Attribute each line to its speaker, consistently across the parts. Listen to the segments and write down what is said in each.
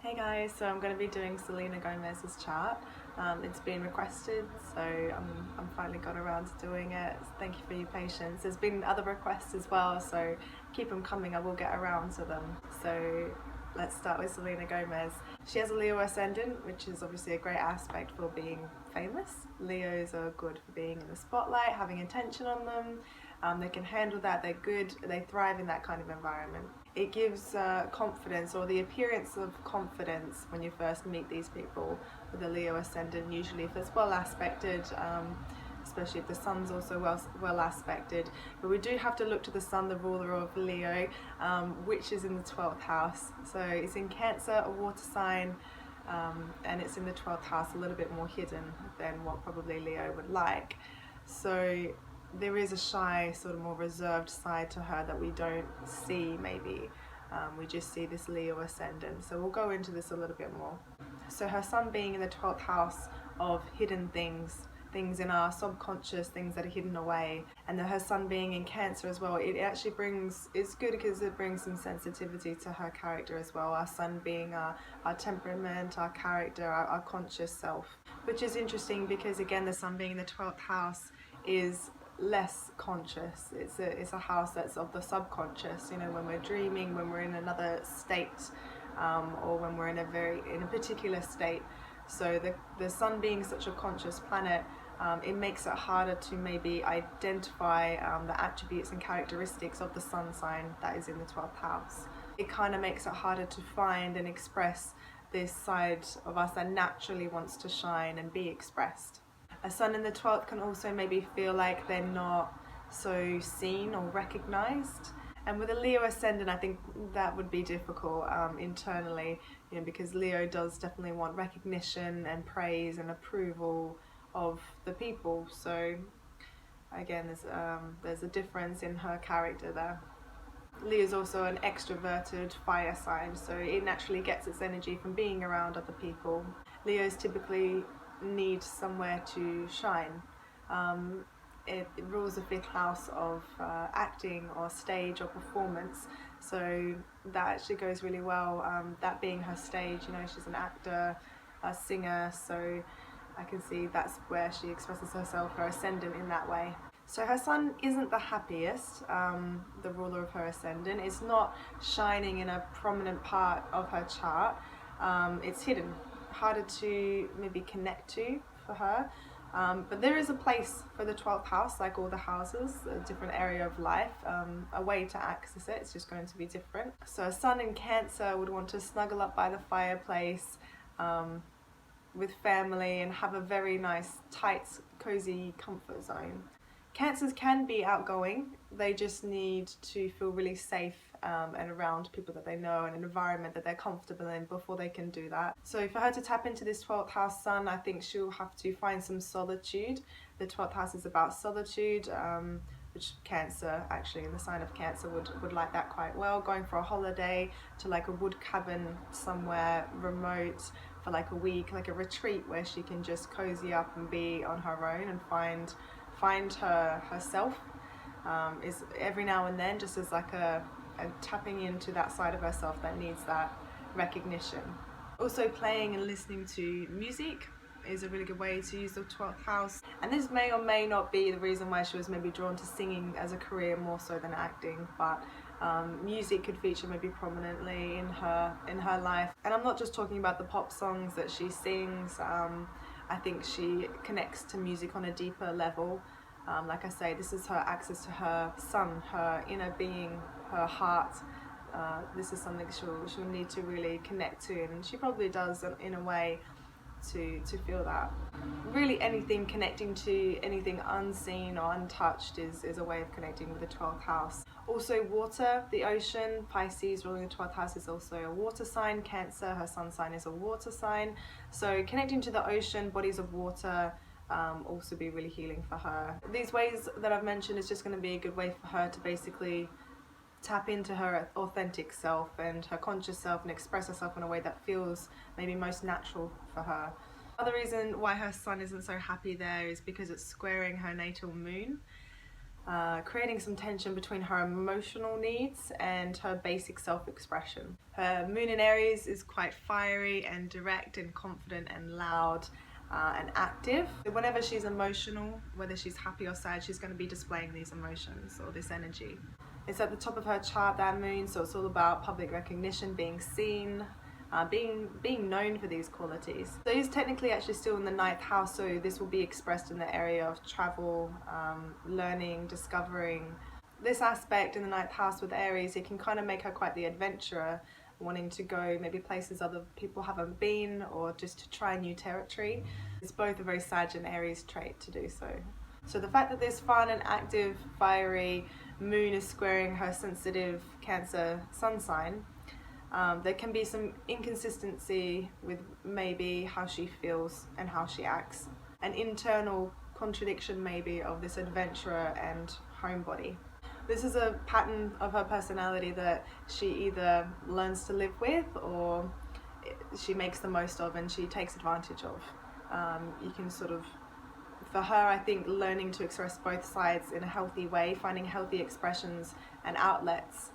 Speaker 1: Hey guys, so I'm going to be doing Selena Gomez's chart. It's been requested, so I'm finally got around to doing it. Thank you for your patience. There's been other requests as well, so keep them coming. I will get around to them. So let's start with Selena Gomez. She has a Leo ascendant, which is obviously a great aspect for being famous. Leos are good for being in the spotlight, having attention on them. They can handle that, they're good, they thrive in that kind of environment. It gives confidence, or the appearance of confidence, when you first meet these people with a Leo ascendant, usually if it's well aspected, especially if the sun's also well aspected. But we do have to look to the sun, the ruler of Leo, which is in the 12th house. So it's in Cancer, a water sign, and it's in the 12th house, a little bit more hidden than what probably Leo would like. So there is a shy, sort of more reserved side to her that we don't see maybe. We just see this Leo ascendant. So we'll go into this a little bit more. So her sun being in the 12th house of hidden things in our subconscious, things that are hidden away, and then her sun being in Cancer as well, it actually brings, it's good because it brings some sensitivity to her character as well. Our sun being our temperament, our character, our conscious self, which is interesting because again the sun being in the 12th house is less conscious. It's a house that's of the subconscious, you know, when we're dreaming, when we're in another state, or when we're in a particular state. So the sun being such a conscious planet, it makes it harder to maybe identify the attributes and characteristics of the sun sign that is in the 12th house. It kind of makes it harder to find and express this side of us that naturally wants to shine and be expressed. A sun in the 12th can also maybe feel like they're not so seen or recognized. And with a Leo ascendant, I think that would be difficult internally, you know, because Leo does definitely want recognition and praise and approval of the people. So again, there's a difference in her character there. Leo is also an extroverted fire sign, so it naturally gets its energy from being around other people. Leos typically need somewhere to shine. It rules the 5th house of acting or stage or performance, so that actually goes really well, that being her stage. You know, she's an actor, a singer, so I can see that's where she expresses herself, her ascendant, in that way. So her sun isn't the happiest, the ruler of her ascendant. It's not shining in a prominent part of her chart. It's hidden, harder to maybe connect to for her. But there is a place for the 12th house, like all the houses, a different area of life, a way to access it. It's just going to be different. So a sun in Cancer would want to snuggle up by the fireplace with family and have a very nice, tight, cozy comfort zone. Cancers can be outgoing. They just need to feel really safe and around people that they know and an environment that they're comfortable in before they can do that. So for her to tap into this 12th house sun, I think she'll have to find some solitude. The 12th house is about solitude, which Cancer, actually in the sign of Cancer, would like that quite well. Going for a holiday to like a wood cabin somewhere remote for like a week, like a retreat where she can just cozy up and be on her own and find herself, is every now and then just as like a tapping into that side of herself that needs that recognition. Also playing and listening to music is a really good way to use the 12th house, and this may or may not be the reason why she was maybe drawn to singing as a career more so than acting, but music could feature maybe prominently in her life. And I'm not just talking about the pop songs that she sings. I think she connects to music on a deeper level. Like I say, this is her access to her sun, her inner being, her heart. This is something she'll need to really connect to, and she probably does in a way to feel that. Really anything connecting to anything unseen or untouched is a way of connecting with the 12th house. Also water, the ocean, Pisces ruling the 12th house is also a water sign. Cancer, her sun sign, is a water sign. So connecting to the ocean, bodies of water, also be really healing for her. These ways that I've mentioned is just going to be a good way for her to basically tap into her authentic self and her conscious self and express herself in a way that feels maybe most natural for her. Other reason why her sun isn't so happy there is because it's squaring her natal moon. creating some tension between her emotional needs and her basic self-expression. Her moon in Aries is quite fiery and direct and confident and loud and active. Whenever she's emotional, whether she's happy or sad, she's going to be displaying these emotions or this energy. It's at the top of her chart, that moon, so it's all about public recognition, being seen, being known for these qualities. So he's technically actually still in the 9th house, so this will be expressed in the area of travel, learning, discovering. This aspect in the 9th house with Aries, it can kind of make her quite the adventurer, wanting to go maybe places other people haven't been, or just to try new territory. It's both a very Sag and Aries trait to do so. So the fact that this fun and active, fiery moon is squaring her sensitive Cancer sun sign, there can be some inconsistency with maybe how she feels and how she acts. An internal contradiction maybe of this adventurer and homebody. This is a pattern of her personality that she either learns to live with or she makes the most of and she takes advantage of. You can sort of, for her, I think learning to express both sides in a healthy way, finding healthy expressions and outlets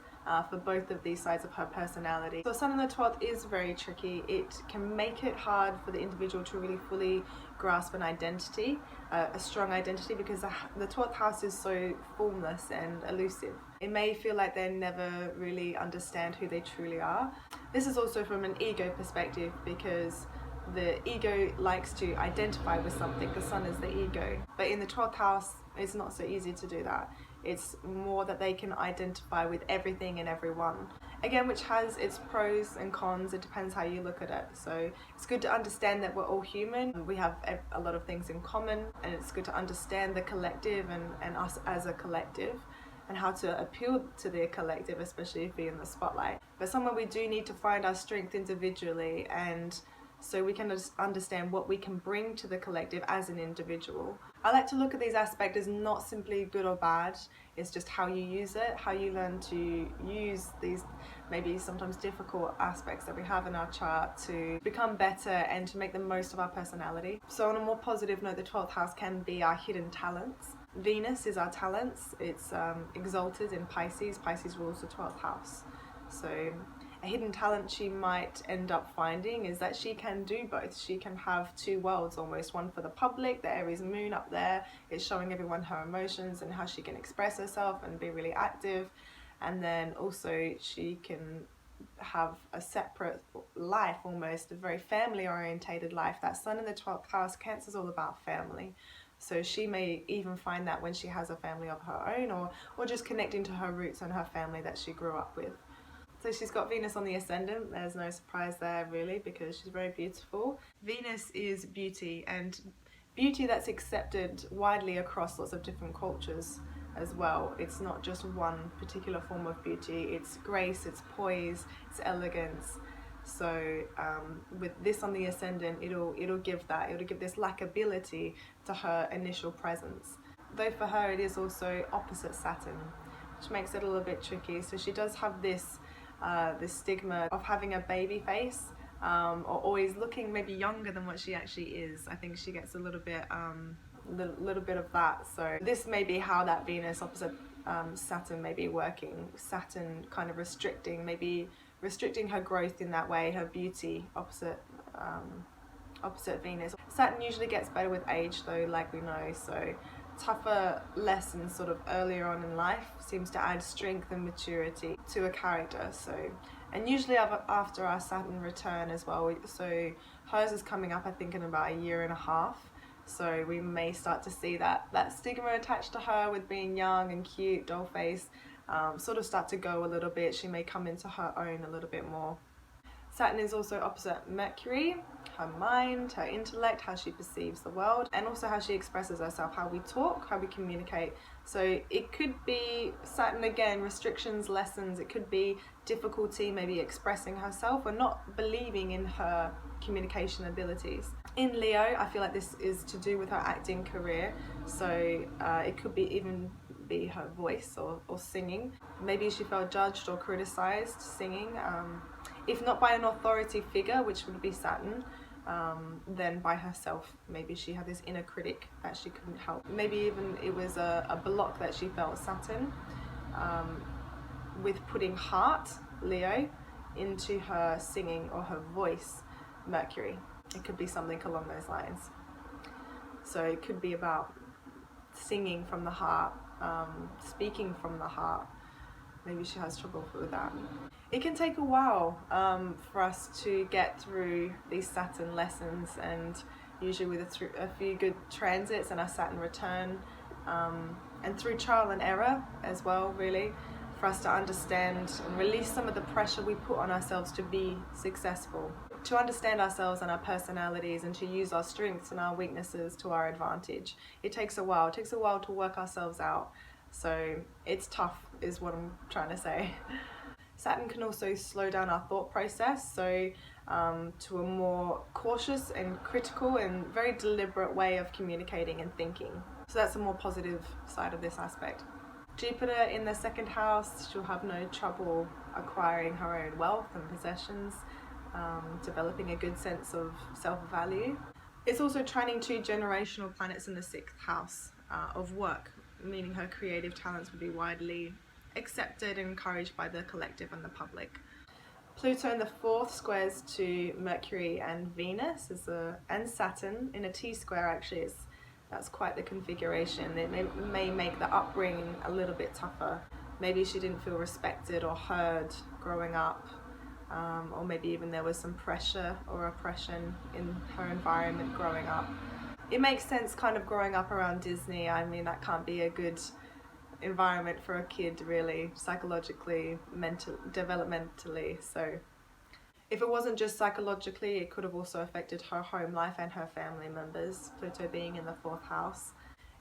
Speaker 1: for both of these sides of her personality. So Sun in the 12th is very tricky. It can make it hard for the individual to really fully grasp an identity, a strong identity, because the 12th house is so formless and elusive. It may feel like they never really understand who they truly are. This is also from an ego perspective, because the ego likes to identify with something. The sun is the ego. But in the 12th house, it's not so easy to do that. It's more that they can identify with everything and everyone. Again, which has its pros and cons. It depends how you look at it. So it's good to understand that we're all human. We have a lot of things in common, and it's good to understand the collective and us as a collective, and how to appeal to the collective, especially if we're in the spotlight. But somewhere we do need to find our strength individually, and so we can understand what we can bring to the collective as an individual. I like to look at these aspects as not simply good or bad, it's just how you use it, how you learn to use these maybe sometimes difficult aspects that we have in our chart to become better and to make the most of our personality. So on a more positive note, the 12th house can be our hidden talents. Venus is our talents, it's exalted in Pisces. Pisces rules the 12th house. So a hidden talent she might end up finding is that she can do both. She can have two worlds almost, one for the public, the Aries moon up there, it's showing everyone her emotions and how she can express herself and be really active, and then also she can have a separate life, almost a very family orientated life. That sun in the 12th house, Cancer, is all about family. So she may even find that when she has a family of her own, or just connecting to her roots and her family that she grew up with. So she's got Venus on the ascendant. There's no surprise there really, because she's very beautiful. Venus is beauty, and beauty that's accepted widely across lots of different cultures as well. It's not just one particular form of beauty. It's grace, it's poise, it's elegance. So with this on the ascendant, it'll give that. It'll give this likability to her initial presence. Though for her it is also opposite Saturn, which makes it a little bit tricky. So she does have this stigma of having a baby face, or always looking maybe younger than what she actually is. I think she gets a little bit of that. So this may be how that Venus opposite Saturn may be working. Saturn kind of restricting her growth in that way, her beauty opposite Venus. Saturn usually gets better with age though, like we know, so tougher lessons sort of earlier on in life seems to add strength and maturity to a character. So, and usually after our Saturn return as well, so hers is coming up I think in about a year and a half, so we may start to see that stigma attached to her with being young and cute, doll face, sort of start to go a little bit. She may come into her own a little bit more. Saturn is also opposite Mercury, her mind, her intellect, how she perceives the world, and also how she expresses herself, how we talk, how we communicate. So it could be Saturn again, restrictions, lessons, it could be difficulty maybe expressing herself or not believing in her communication abilities. In Leo, I feel like this is to do with her acting career, so it could even be her voice or singing. Maybe she felt judged or criticized singing, if not by an authority figure, which would be Saturn, then by herself. Maybe she had this inner critic that she couldn't help. Maybe even it was a block that she felt, Saturn, with putting heart, Leo, into her singing or her voice, Mercury. It could be something along those lines. So it could be about singing from the heart, speaking from the heart. Maybe she has trouble with that. It can take a while for us to get through these Saturn lessons, and usually with a few good transits and our Saturn return, and through trial and error as well, really, for us to understand and release some of the pressure we put on ourselves to be successful, to understand ourselves and our personalities, and to use our strengths and our weaknesses to our advantage. It takes a while. It takes a while to work ourselves out. So it's tough, is what I'm trying to say. Saturn can also slow down our thought process, so to a more cautious and critical and very deliberate way of communicating and thinking. So that's a more positive side of this aspect. Jupiter in the second house, she'll have no trouble acquiring her own wealth and possessions, developing a good sense of self-value. It's also trining 2 generational planets in the 6th house of work, meaning her creative talents would be widely accepted and encouraged by the collective and the public. Pluto in the 4th squares to Mercury and Venus and Saturn in a T-square. Actually, that's quite the configuration. It may make the upbringing a little bit tougher. Maybe she didn't feel respected or heard growing up, or maybe even there was some pressure or oppression in her environment growing up. It makes sense kind of growing up around Disney. I mean, that can't be a good environment for a kid, really, psychologically, developmentally. So if it wasn't just psychologically, it could have also affected her home life and her family members, Pluto being in the 4th house.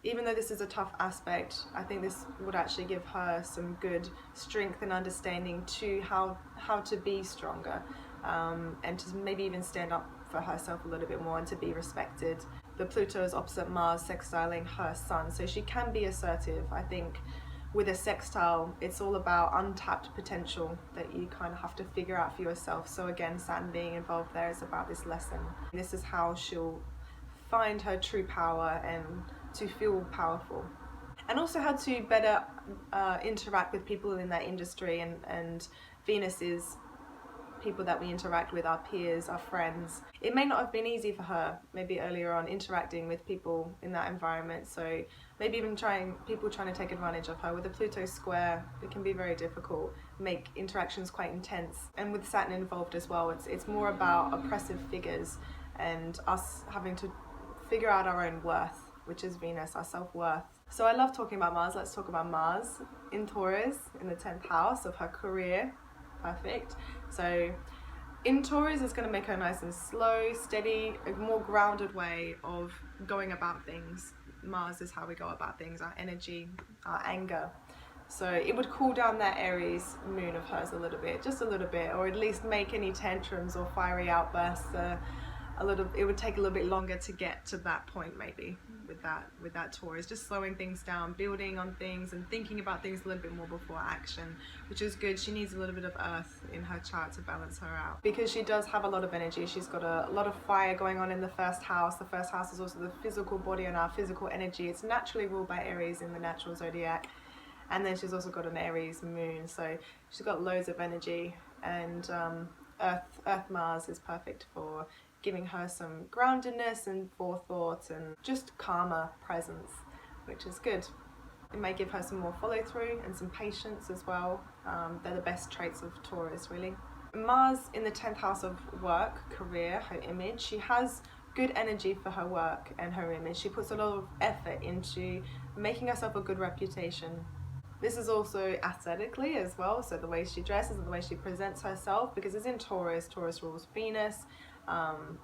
Speaker 1: Even though this is a tough aspect, I think this would actually give her some good strength and understanding to how to be stronger, and to maybe even stand up for herself a little bit more and to be respected. The Pluto is opposite Mars, sextiling her Sun, so she can be assertive. I think with a sextile, it's all about untapped potential that you kind of have to figure out for yourself. So again, Saturn being involved there is about this lesson. This is how she'll find her true power and to feel powerful. And also how to better interact with people in that industry, and Venus is people that we interact with, our peers, our friends. It may not have been easy for her, maybe earlier on, interacting with people in that environment. So maybe even people trying to take advantage of her. With a Pluto square, it can be very difficult, make interactions quite intense. And with Saturn involved as well, it's more about oppressive figures and us having to figure out our own worth, which is Venus, our self-worth. So I love talking about Mars. Let's talk about Mars in Taurus in the 10th house of her career. Perfect. So in Taurus, it's going to make her nice and slow, steady, a more grounded way of going about things. Mars is how we go about things, our energy, our anger. So it would cool down that Aries moon of hers a little bit, just a little bit, or at least make any tantrums or fiery outbursts it would take a little bit longer to get to that point, maybe with that Taurus, just slowing things down, building on things and thinking about things a little bit more before action, which is good. She needs a little bit of earth in her chart to balance her out, because she does have a lot of energy. She's got a lot of fire going on in the 1st house. The 1st house is also the physical body and our physical energy. It's naturally ruled by Aries in the natural zodiac, and then she's also got an Aries moon, so she's got loads of energy. And Earth Mars is perfect for giving her some groundedness and forethought and just calmer presence, which is good. It may give her some more follow through and some patience as well. They're the best traits of Taurus, really. Mars in the 10th house of work, career, her image. She has good energy for her work and her image. She puts a lot of effort into making herself a good reputation. This is also aesthetically as well, so the way she dresses and the way she presents herself, because it's in Taurus. Taurus rules Venus.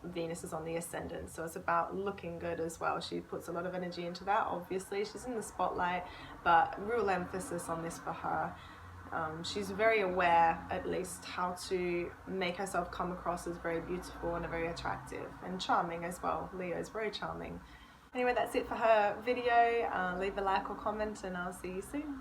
Speaker 1: Venus is on the ascendant, so it's about looking good as well. She puts a lot of energy into that. Obviously, she's in the spotlight, but real emphasis on this for her. She's very aware, at least, how to make herself come across as very beautiful and very attractive and charming as well. Leo is very charming. Anyway, that's it for her video. Leave a like or comment, and I'll see you soon.